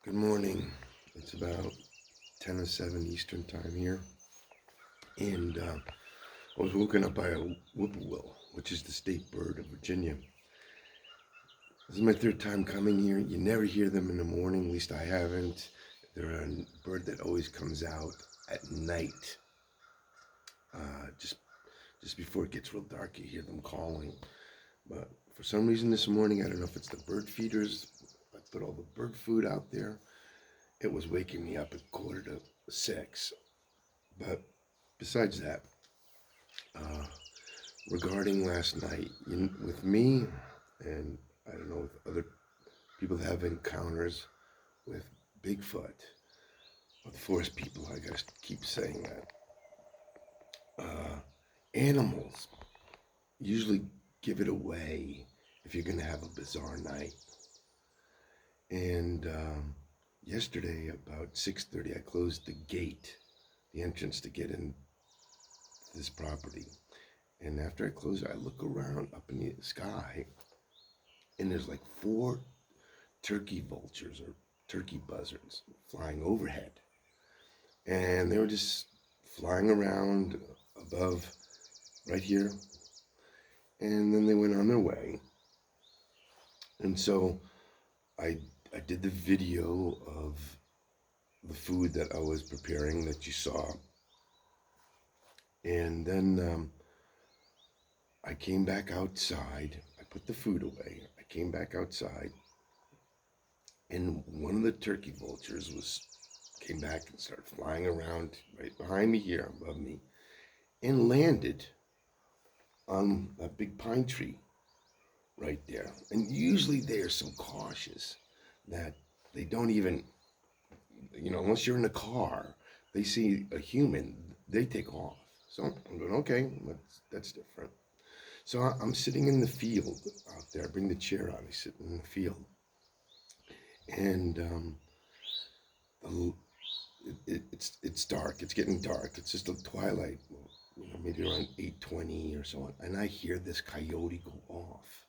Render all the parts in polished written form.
Good morning. It's about 10:07 Eastern time here, and I was woken up by a whippoorwill, which is the state bird of Virginia. This is my third time coming here. You never hear them in the morning, at least I haven't. They're a bird that always comes out at night. Just before it gets real dark, you hear them calling. But for some reason this morning, I don't know if it's the bird feeders. I put all the bird food out there. It was waking me up at 5:45. But besides that, uh, regarding last night, with me, and I don't know, with other people that have encounters with Bigfoot, with forest people, I gotta keep saying that. Animals usually give it away if you're gonna have a bizarre night. And yesterday, about 6:30, I closed the gate, the entrance to get in this property. And after I close it, I look around up in the sky, and there's like four turkey vultures or turkey buzzards flying overhead. And they were just flying around above right here. And then they went on their way. And so I, I did the video of the food that I was preparing that you saw. And then I came back outside. I put the food away. I came back outside, and one of the turkey vultures came back and started flying around right behind me here, above me, and landed on a big pine tree right there. And usually they are so cautious that they don't even, unless you're in a car, they see a human, they take off. So I'm going, okay, that's different. So I'm sitting in the field out there. I bring the chair out. I sit in the field, and it's dark. It's getting dark. It's just a twilight. Maybe around 8:20 or so, and I hear this coyote go off.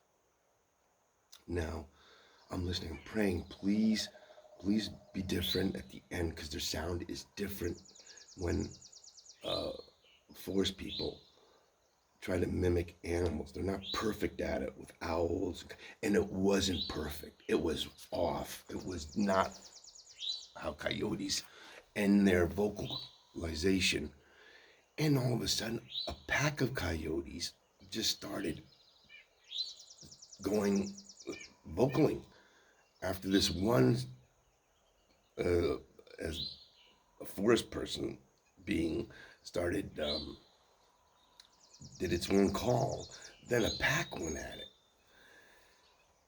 Now, I'm listening. I'm praying. Please, please be different at the end, because their sound is different when forest people try to mimic animals. They're not perfect at it with owls, and it wasn't perfect. It was off. It was not how coyotes end their vocalization. And all of a sudden, a pack of coyotes just started going vocaling after this one, as a forest person being, started, did its own call. Then a pack went at it.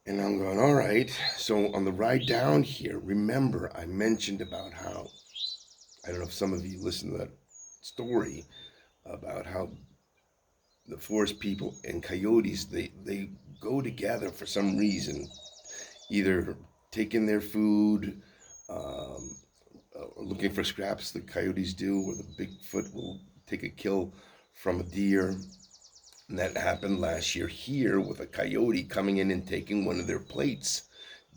And I'm going, all right. So on the ride down here, remember I mentioned about how, I don't know if some of you listened to that story about how the forest people and coyotes, they go together for some reason, either taking their food, looking for scraps, the coyotes do, or the Bigfoot will take a kill from a deer. And that happened last year here with a coyote coming in and taking one of their plates,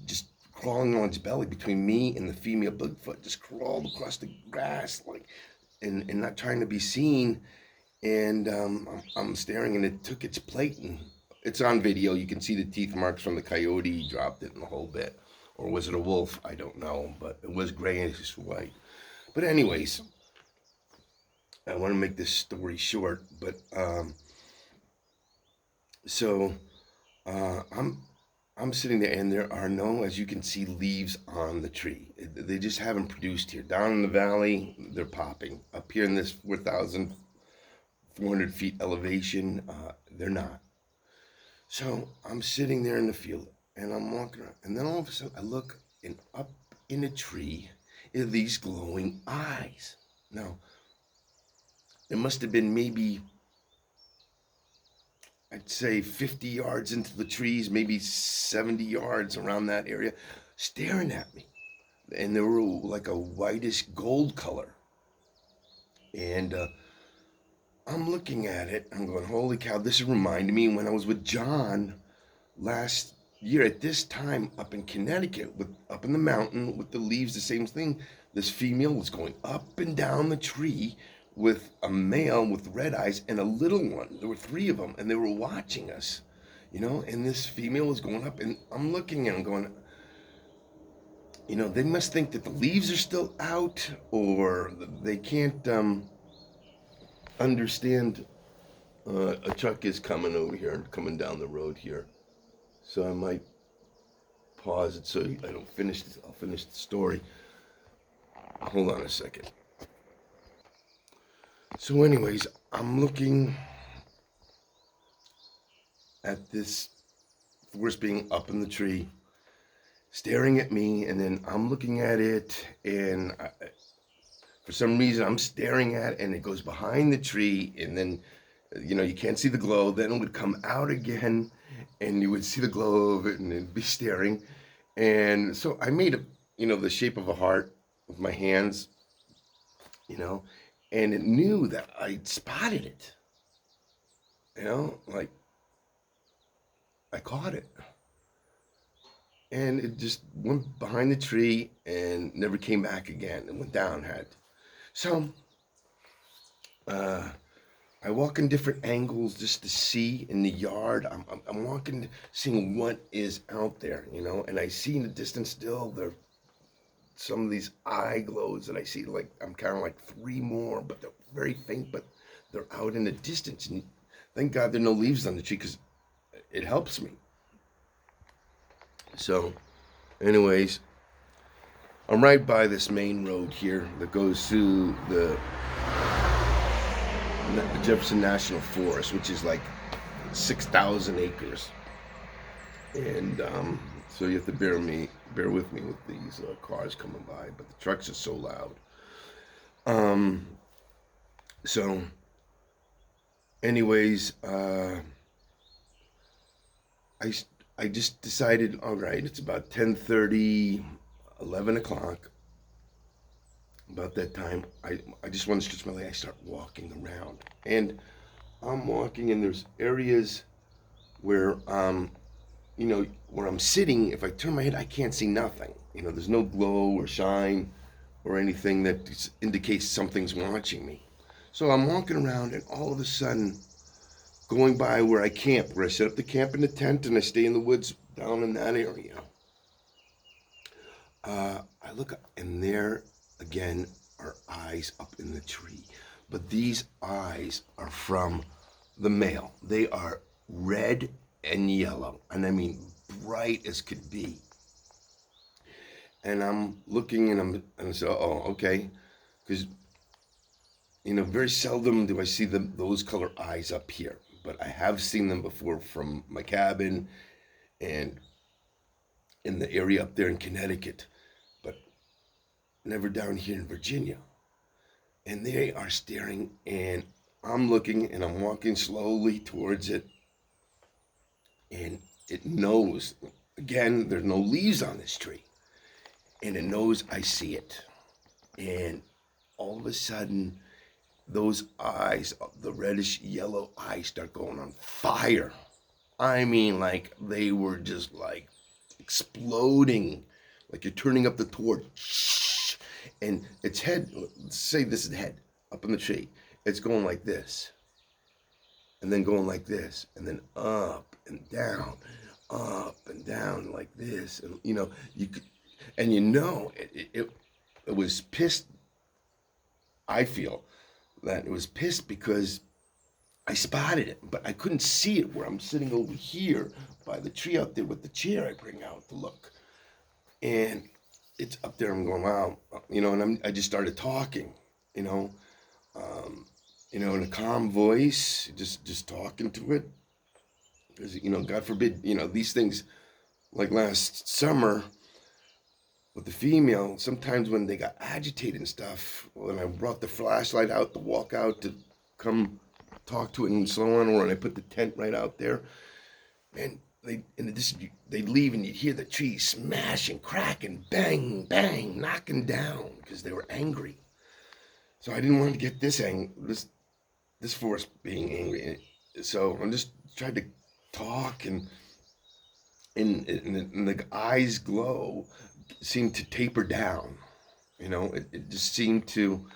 just crawling on its belly between me and the female Bigfoot, just crawled across the grass, like, and not trying to be seen. And I'm staring, and it took its plate, and it's on video. You can see the teeth marks from the coyote. He dropped it in the whole bit. Or was it a wolf? I don't know, but it was grayish white. But anyways, I want to make this story short, but so I'm sitting there, and there are no, as you can see, leaves on the tree. They just haven't produced here. Down in the valley, they're popping. Up here in this 4,400 feet elevation, they're not. So I'm sitting there in the field, and I'm walking around, and then all of a sudden I look, and up in a tree are these glowing eyes. Now, it must have been maybe, I'd say 50 yards into the trees, maybe 70 yards around that area, staring at me. And they were like a whitish gold color. And I'm looking at it. I'm going, holy cow, this is reminding me when I was with John last year at this time up in Connecticut, up in the mountain with the leaves, the same thing. This female was going up and down the tree with a male with red eyes and a little one. There were three of them, and they were watching us, And this female was going up, and I'm looking at them, going, they must think that the leaves are still out, or they can't understand. A truck is coming over here and coming down the road here, so I might pause it so I don't finish this. I'll finish the story. Hold on a second. So, anyways, I'm looking at this horse being up in the tree, staring at me, and then I'm looking at it, and for some reason I'm staring at it, and it goes behind the tree, and then you can't see the glow. Then it would come out again, and you would see the glow of it, and it'd be staring. And so I made the shape of a heart with my hands, and it knew that I spotted it. Like I caught it. And it just went behind the tree and never came back again. It went down, So, I walk in different angles just to see in the yard. I'm walking, seeing what is out there, and I see in the distance still there some of these eye glows that I see. Like I'm counting like three more, but they're very faint, but they're out in the distance. And thank God there are no leaves on the tree because it helps me. So, anyways, I'm right by this main road here that goes through the Jefferson National Forest, which is like 6,000 acres. And so you have to bear with me with these cars coming by, but the trucks are so loud. So, anyways, I just decided, all right, it's about 10:30, 11 o'clock. About that time, I just want to stretch my leg. I start walking around, and I'm walking, and there's areas where where I'm sitting. If I turn my head, I can't see nothing. There's no glow or shine or anything that indicates something's watching me. So I'm walking around, and all of a sudden, going by where I camp, where I set up the camp in the tent, and I stay in the woods down in that area. I look up, and there again are eyes up in the tree. But these eyes are from the male. They are red and yellow, and I mean bright as could be. And I'm looking, and I say, oh, okay, because very seldom do I see those color eyes up here, but I have seen them before from my cabin and in the area up there in Connecticut, but never down here in Virginia. And they are staring, and I'm looking, and I'm walking slowly towards it, and it knows, again, there's no leaves on this tree, and it knows I see it. And all of a sudden, those eyes, the reddish yellow eyes, start going on fire. I mean, like they were just like exploding, like you're turning up the torch. And its head, let's say this is the head up in the tree, it's going like this, and then going like this, and then up and down like this. And you could, and it was pissed. I feel that it was pissed because I spotted it, but I couldn't see it where I'm sitting over here by the tree out there with the chair I bring out to look. And it's up there. I'm going, wow, and I just started talking, in a calm voice, just talking to it. Because, God forbid, these things, like last summer with the female, sometimes when they got agitated and stuff, when I brought the flashlight out to walk out to come talk to it and so on, or when I put the tent right out there, man, they'd leave, and you'd hear the trees smashing, cracking, bang, bang, knocking down because they were angry. So I didn't want to get this force being angry. So I just tried to talk, and and the eyes glow seemed to taper down. It just seemed to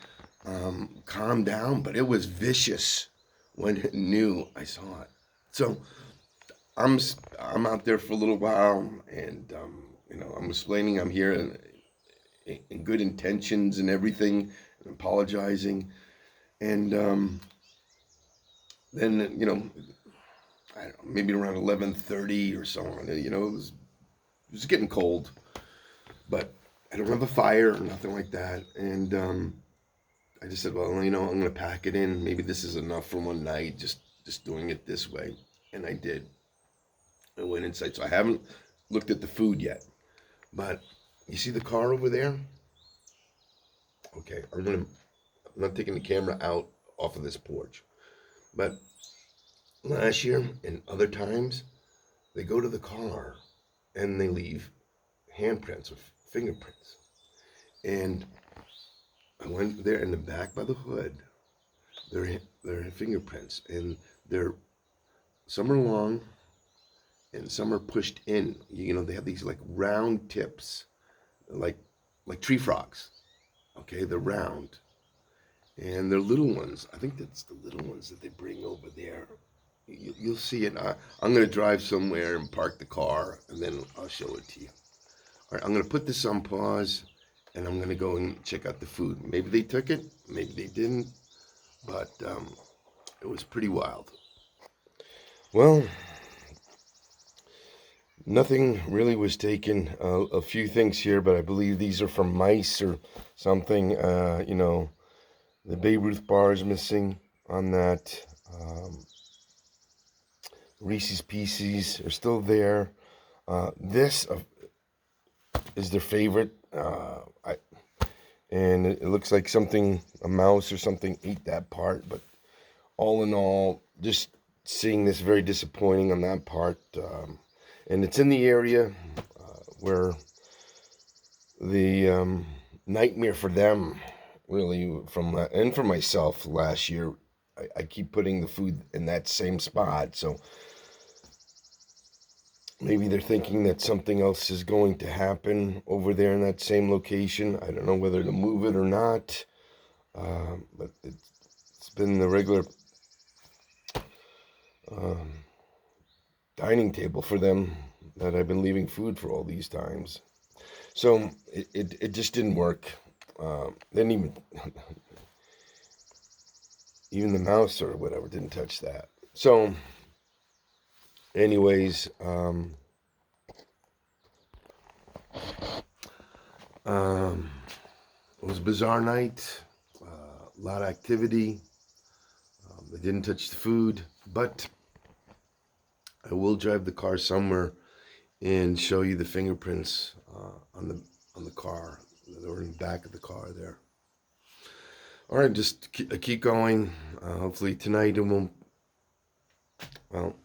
calm down, but it was vicious when it knew I saw it. So I'm I'm out there for a little while, and I'm explaining I'm here in good intentions and everything, and apologizing, and then I don't know, maybe around 11:30 or so on. It was getting cold, but I don't have a fire or nothing like that, and I just said, well, I'm gonna pack it in. Maybe this is enough for one night, just doing it this way, and I did. I went inside, so I haven't looked at the food yet. But you see the car over there? Okay, I'm not taking the camera out off of this porch. But last year and other times, they go to the car and they leave handprints or fingerprints. And I went there in the back by the hood. They're fingerprints, and they're some are long and some are pushed in. They have these like round tips, like tree frogs. Okay, they're round, and they're little ones. I think that's the little ones that they bring over there. You'll see it. I'm gonna drive somewhere and park the car, and then I'll show it to you. All right, I'm gonna put this on pause, and I'm gonna go and check out the food. Maybe they took it, maybe they didn't, but it was pretty wild. Well, nothing really was taken. A few things here, but I believe these are from mice or something. The Babe Ruth bar is missing on that. Reese's Pieces are still there. This is their favorite. And it looks like a mouse or something ate that part. But all in all, just seeing this very disappointing on that part. And it's in the area where the nightmare for them, really, and for myself last year, I keep putting the food in that same spot. So maybe they're thinking that something else is going to happen over there in that same location. I don't know whether to move it or not. But it's been the regular dining table for them that I've been leaving food for all these times. So it just didn't work. Then even the mouse or whatever didn't touch that. So, anyways, it was a bizarre night. A lot of activity. They didn't touch the food, but I will drive the car somewhere and show you the fingerprints on the car. They were in the back of the car there. All right, just keep going. Hopefully tonight it won't. Well,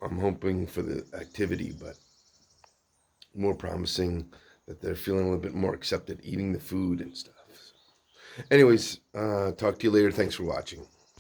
I'm hoping for the activity, but more promising that they're feeling a little bit more accepted eating the food and stuff. Anyways, talk to you later. Thanks for watching.